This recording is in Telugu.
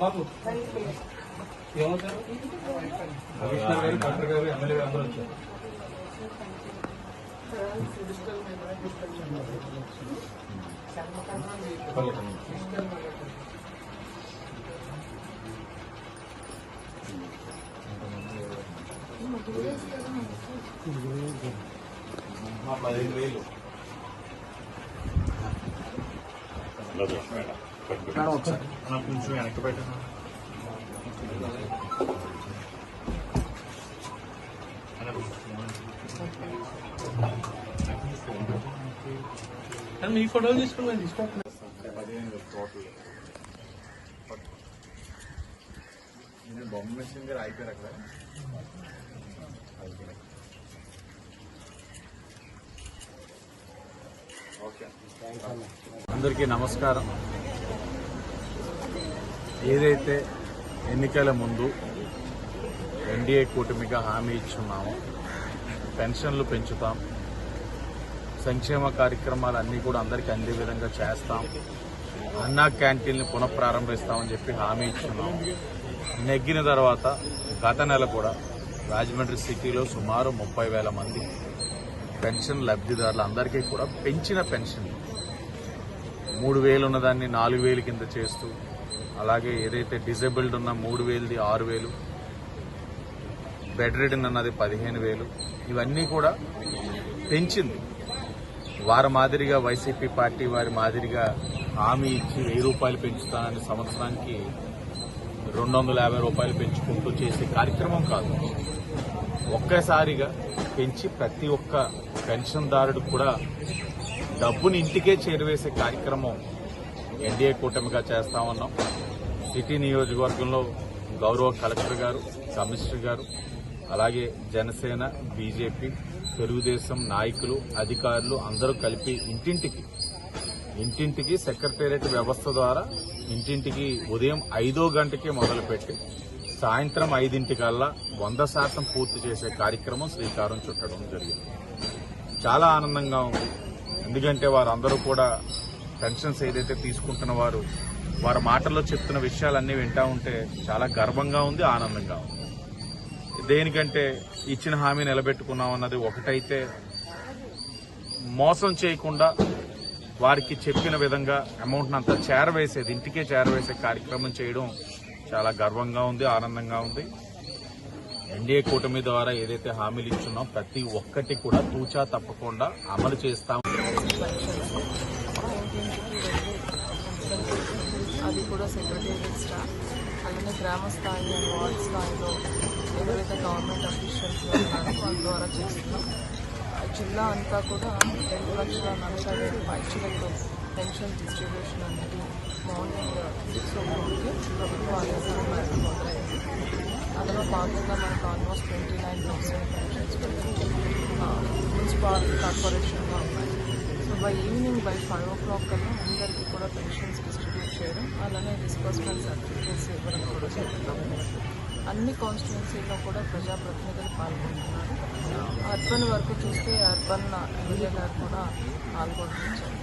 బాబు కమిషనర్ గారు కలెక్టర్ గారు ఎమ్మెల్యే గారు అందరూ వచ్చారు. కొంచెం వెనక్కి పెట్టాను. మీ ఫోటోలు తీసుకుని తీసుకోవట్లేదు. 15,000 టోటల్. బొమ్మ మెషిన్ గారు అయిపోయారు అక్కడ. అందరికీ నమస్కారం. ఏదైతే ఎన్నికల ముందు ఎన్డీఏ కూటమిగా హామీ ఇచ్చున్నామో పెన్షన్లు పెంచుతాం, సంక్షేమ కార్యక్రమాలన్నీ కూడా అందరికీ అందే విధంగా చేస్తాం, అన్నా క్యాంటీన్ని పునఃప్రారంభిస్తామని చెప్పి హామీ ఇచ్చున్నాం. నెగ్గిన తర్వాత గత నెల కూడా రాజమండ్రి సిటీలో సుమారు 30,000 మంది పెన్షన్ లబ్ధిదారులు అందరికీ కూడా పెంచిన పెన్షన్ 3,000 ఉన్నదాన్ని 4,000 కింద చేస్తూ, అలాగే ఏదైతే డిజేబుల్డ్ ఉన్న 3,000ది 6,000, బెడ్ రిడన్ అన్నది 15,000, ఇవన్నీ కూడా పెంచింది. వారి మాదిరిగా వైసీపీ పార్టీ వారి మాదిరిగా హామీ ఇచ్చి 1,000 రూపాయలు పెంచుతానని సంవత్సరానికి 250 రూపాయలు పెంచుకుంటూ చేసే కార్యక్రమం కాదు. ఒక్కసారిగా పెంచి ప్రతి ఒక్క పెన్షన్దారుడు కూడా డబ్బుని ఇంటికే చేరువేసే కార్యక్రమం ఎన్డీఏ కూటమిగా చేస్తా ఉన్నాం. సిటీ నియోజకవర్గంలో గౌరవ కలెక్టర్ గారు, కమిషనర్ గారు, అలాగే జనసేన, బీజేపీ, తెలుగుదేశం నాయకులు, అధికారులు అందరూ కలిపి ఇంటింటికి సెక్రటేరియట్ వ్యవస్థ ద్వారా ఇంటింటికి ఉదయం 5 గంటకే మొదలుపెట్టి సాయంత్రం 5 100% పూర్తి చేసే కార్యక్రమం శ్రీకారం చుట్టడం జరిగింది. చాలా ఆనందంగా ఉంది. ఎందుకంటే వారందరూ కూడా పెన్షన్స్ ఏదైతే తీసుకుంటున్న వారి మాటల్లో చెప్తున్న విషయాలన్నీ వింటా ఉంటే చాలా గర్వంగా ఉంది, ఆనందంగా ఉంది. దేనికంటే ఇచ్చిన హామీ నిలబెట్టుకున్నామన్నది ఒకటైతే, మోసం చేయకుండా వారికి చెప్పిన విధంగా అమౌంట్ అంతా చేరవేసేది, ఇంటికే చేరవేసే కార్యక్రమం చేయడం చాలా గర్వంగా ఉంది, ఆనందంగా ఉంది. ఎన్డీఏ కూటమి ద్వారా ఏదైతే హామీలు ఇచ్చున్నాం ప్రతి ఒక్కటి కూడా తూచా తప్పకుండా అమలు చేస్తాం. అది కూడా సెక్రటేరియట్ స్టాఫ్, అలానే గ్రామ స్థాయి అండ్ వార్డ్ స్థాయిలో ఎవరైతే గవర్నమెంట్ అఫీషియల్స్ ఉన్నారో వాళ్ళ ద్వారా చేస్తున్నాం. జిల్లా అంతా కూడా 2,40,000 పైచలకు పెన్షన్ డిస్ట్రిబ్యూషన్ అనేది మార్నింగ్ 6 o'clockకి ప్రభుత్వ ఆదేశాల మేరకు మొదలైంది. అందులో భాగంగా మనకు ఆల్మోస్ట్ 29,000 పెన్షన్స్ మున్సిపాలిటీ కార్పొరేషన్గా ఉన్నాయి. సో బై ఈవినింగ్ 5 o'clock కల్లా అందరికీ కూడా పెన్షన్స్ డిస్ట్రిబ్యూట్ చేయడం, అలానే డిస్బర్స్మెంట్ సర్టిఫికేట్స్ ఇవ్వడం కూడా జరుగుతుంది. అన్ని కాన్స్టిట్యున్సీలో కూడా ప్రజాప్రతినిధులు పాల్గొంటున్నారు. అర్బన్ వరకు చూస్తే అర్బన్ ఎమ్మెల్యే గారు కూడా పాల్గొంటున్నారు.